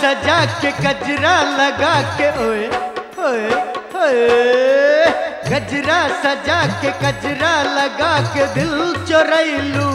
सजा के गजरा लगा के ओए ओए ओए, गजरा सजा के गजरा लगा के दिल चुरैलू।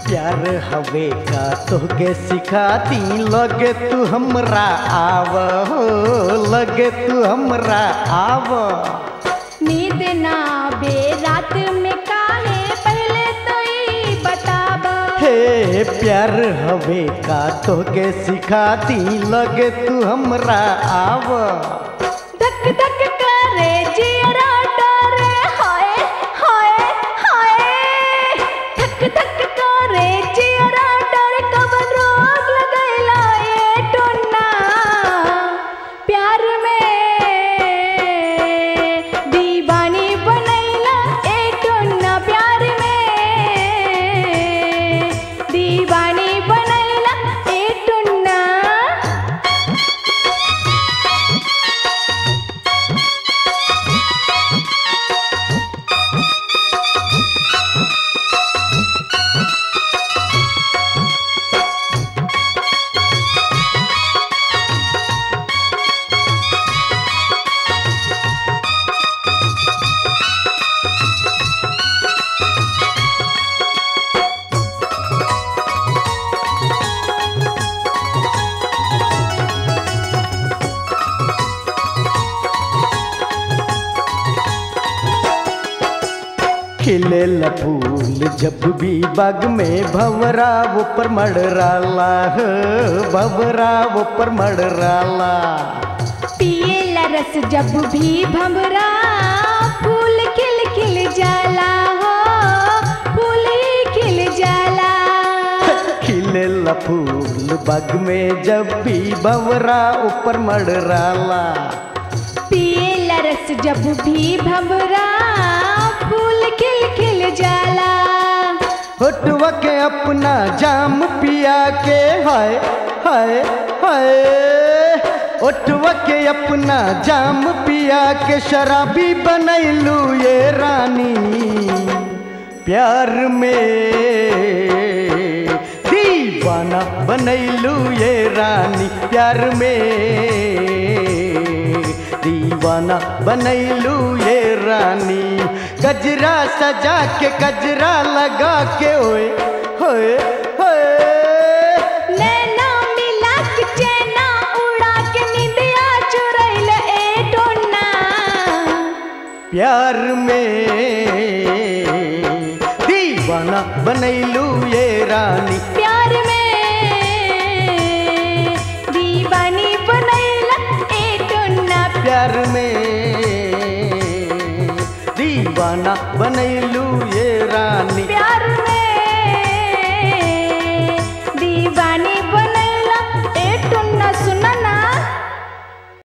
प्यार हवे का तोहके सिखाती, लगे तू हमरा आव हो, लगे तू हमरा आव। नींद ना बे रात में काहे पहले तो ही बताब। हे प्यार हवे का तोहके सिखाती, लगे तू हमरा आव। धक धक करे जियरा डरे हाय हाय हाय, धक धक करे जियरा डरे कब रोग लगैला ये टोना। प्यार में दीवानी बनैला ए टोना, प्यार में दीवानी बनैला ए टोना। खिले फूल जब भी बाग में, भंवरा वो पर मडराला, भंवरा वो पर मडराला। पिएला रस जब भी भंवरा, फूल खिल खिल जाला हो, फूल ही खिल जाला। खिले फूल बाग में जब भी, भंवरा ऊपर मडराला। पिएला रस जब भी भंवरा, फूल खिल खिल जाला। होठवा के अपना जाम पिया के हाय हाय हाय, होठवा के अपना जाम पिया के शराबी बनैलू ये रानी। प्यार में दीवाना बनैलू ये रानी, प्यार में दीवाना बनैलू ये रानी। गजरा सजा के गजरा लगा के ओए होए होए, नैना मिला के चैना उड़ा के निंदिया चुरैल ए टोना। प्यार में दीवाना बनैलू ये रानी, प्यार में दीवानी बनैला ए टोना। प्यार में दीवाना बनैलू